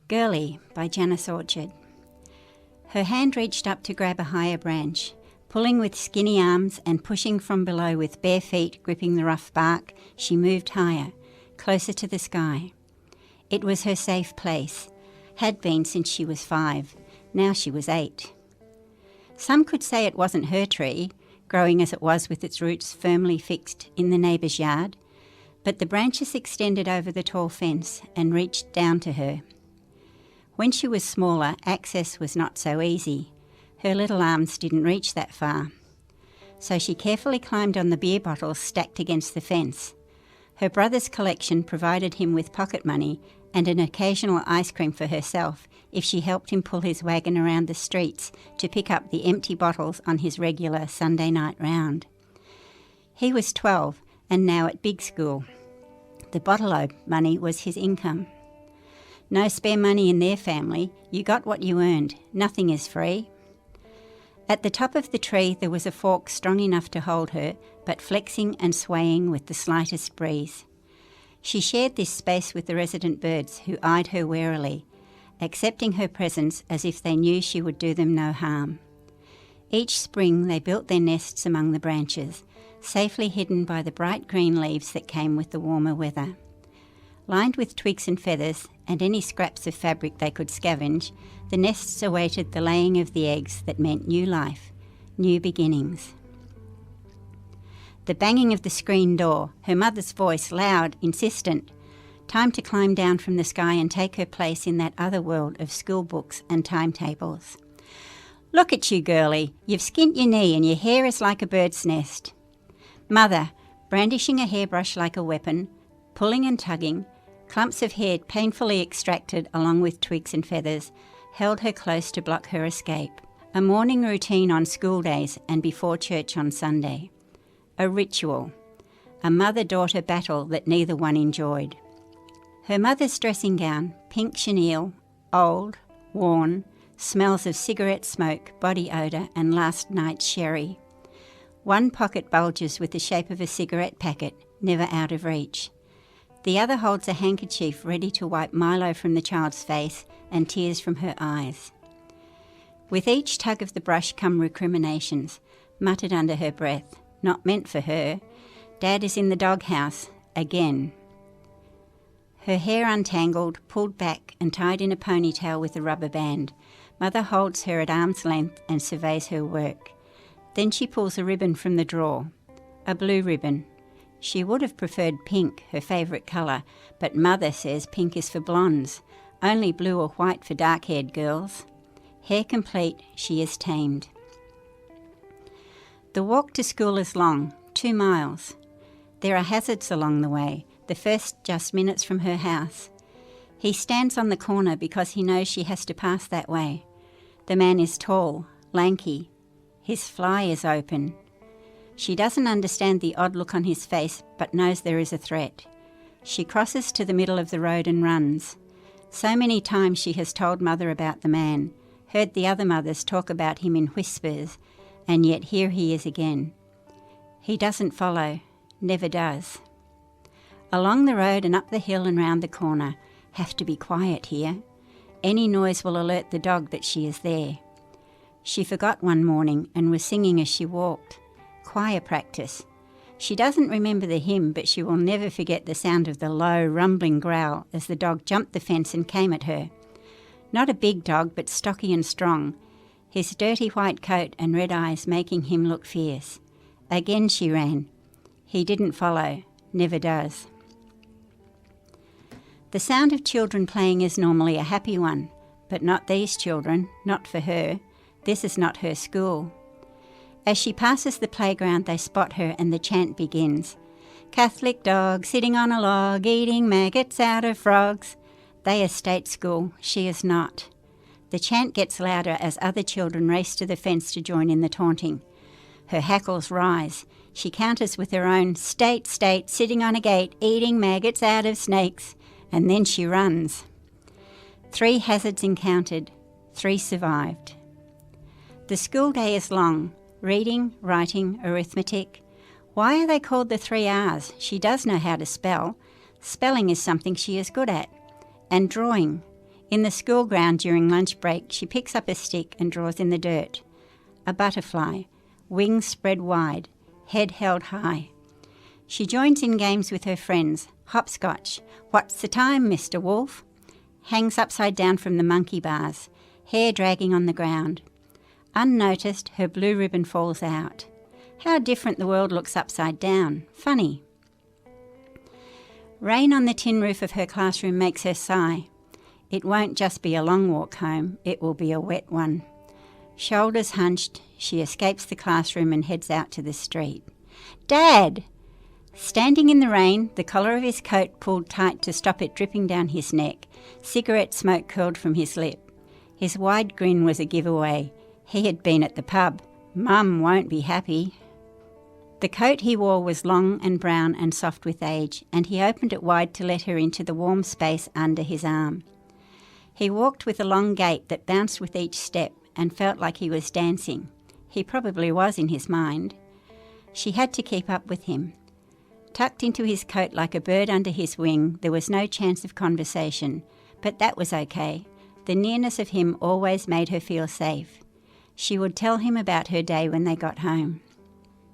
Girlie by Janice. Her hand reached up to grab a higher branch. Pulling with skinny arms and pushing from below with bare feet gripping the rough bark, she moved higher, closer to the sky. It was her safe place, had been since she was 5. Now she was 8. Some could say it wasn't her tree, growing as it was with its roots firmly fixed in the neighbour's yard, but the branches extended over the tall fence and reached down to her. When she was smaller, access was not so easy. Her little arms didn't reach that far. So she carefully climbed on the beer bottles stacked against the fence. Her brother's collection provided him with pocket money and an occasional ice cream for herself if she helped him pull his wagon around the streets to pick up the empty bottles on his regular Sunday night round. He was 12 and now at big school. The bottle money was his income. No spare money in their family. You got what you earned. Nothing is free. At the top of the tree there was a fork strong enough to hold her, but flexing and swaying with the slightest breeze. She shared this space with the resident birds, who eyed her warily, accepting her presence as if they knew she would do them no harm. Each spring they built their nests among the branches, safely hidden by the bright green leaves that came with the warmer weather. Lined with twigs and feathers and any scraps of fabric they could scavenge, the nests awaited the laying of the eggs that meant new life, new beginnings. The banging of the screen door, her mother's voice loud, insistent. Time to climb down from the sky and take her place in that other world of school books and timetables. Look at you, girlie. You've skint your knee and your hair is like a bird's nest. Mother, brandishing a hairbrush like a weapon, pulling and tugging, clumps of hair painfully extracted along with twigs and feathers, held her close to block her escape. A morning routine on school days and before church on Sunday. A ritual. A mother-daughter battle that neither one enjoyed. Her mother's dressing gown, pink chenille, old, worn, smells of cigarette smoke, body odour and last night's sherry. One pocket bulges with the shape of a cigarette packet, never out of reach. The other holds a handkerchief ready to wipe Milo from the child's face and tears from her eyes. With each tug of the brush come recriminations, muttered under her breath. Not meant for her. Dad is in the doghouse, again. Her hair untangled, pulled back and tied in a ponytail with a rubber band. Mother holds her at arm's length and surveys her work. Then she pulls a ribbon from the drawer. A blue ribbon. She would have preferred pink, her favourite colour, but Mother says pink is for blondes, only blue or white for dark-haired girls. Hair complete, she is tamed. The walk to school is long, 2 miles. There are hazards along the way, the first just minutes from her house. He stands on the corner because he knows she has to pass that way. The man is tall, lanky. His fly is open. She doesn't understand the odd look on his face, but knows there is a threat. She crosses to the middle of the road and runs. So many times she has told Mother about the man, heard the other mothers talk about him in whispers, and yet here he is again. He doesn't follow, never does. Along the road and up the hill and round the corner. Have to be quiet here. Any noise will alert the dog that she is there. She forgot one morning and was singing as she walked. Choir practice. She doesn't remember the hymn, but she will never forget the sound of the low, rumbling growl as the dog jumped the fence and came at her. Not a big dog, but stocky and strong, his dirty white coat and red eyes making him look fierce. Again she ran. He didn't follow, never does. The sound of children playing is normally a happy one, but not these children, not for her. This is not her school. As she passes the playground, they spot her and the chant begins. Catholic dog sitting on a log, eating maggots out of frogs. They are state school, she is not. The chant gets louder as other children race to the fence to join in the taunting. Her hackles rise. She counters with her own state, sitting on a gate, eating maggots out of snakes. And then she runs. 3 hazards encountered, 3 survived. The school day is long. Reading, writing, arithmetic. Why are they called the 3 R's? She does know how to spell. Spelling is something she is good at. And drawing. In the school ground during lunch break, she picks up a stick and draws in the dirt. A butterfly, wings spread wide, head held high. She joins in games with her friends. Hopscotch. What's the time, Mr. Wolf? Hangs upside down from the monkey bars, hair dragging on the ground. Unnoticed, her blue ribbon falls out. How different the world looks upside down. Funny. Rain on the tin roof of her classroom makes her sigh. It won't just be a long walk home, it will be a wet one. Shoulders hunched, she escapes the classroom and heads out to the street. Dad! Standing in the rain, the collar of his coat pulled tight to stop it dripping down his neck, cigarette smoke curled from his lip. His wide grin was a giveaway. He had been at the pub. Mum won't be happy. The coat he wore was long and brown and soft with age, and he opened it wide to let her into the warm space under his arm. He walked with a long gait that bounced with each step and felt like he was dancing. He probably was in his mind. She had to keep up with him. Tucked into his coat like a bird under his wing, there was no chance of conversation, but that was okay. The nearness of him always made her feel safe. She would tell him about her day when they got home.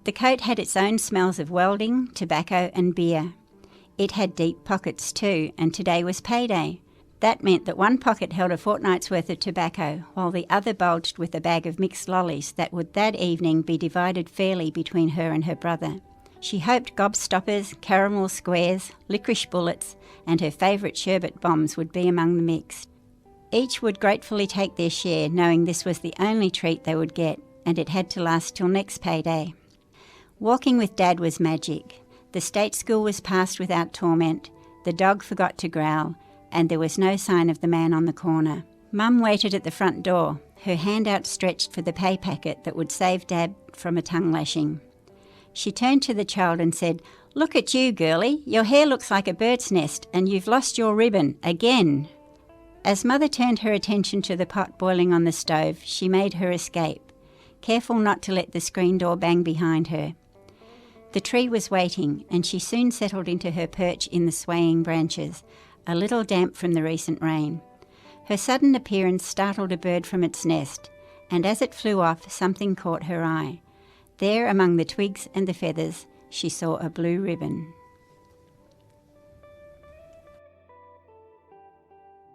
The coat had its own smells of welding, tobacco and beer. It had deep pockets too, and today was payday. That meant that one pocket held a fortnight's worth of tobacco, while the other bulged with a bag of mixed lollies that would that evening be divided fairly between her and her brother. She hoped gobstoppers, caramel squares, licorice bullets, and her favourite sherbet bombs would be among the mix. Each would gratefully take their share, knowing this was the only treat they would get, and it had to last till next payday. Walking with Dad was magic. The state school was passed without torment, the dog forgot to growl, and there was no sign of the man on the corner. Mum waited at the front door, her hand outstretched for the pay packet that would save Dad from a tongue lashing. She turned to the child and said, "Look at you, Girlie. Your hair looks like a bird's nest, and you've lost your ribbon again." As Mother turned her attention to the pot boiling on the stove, she made her escape, careful not to let the screen door bang behind her. The tree was waiting, and she soon settled into her perch in the swaying branches, a little damp from the recent rain. Her sudden appearance startled a bird from its nest, and as it flew off, something caught her eye. There, among the twigs and the feathers, she saw a blue ribbon.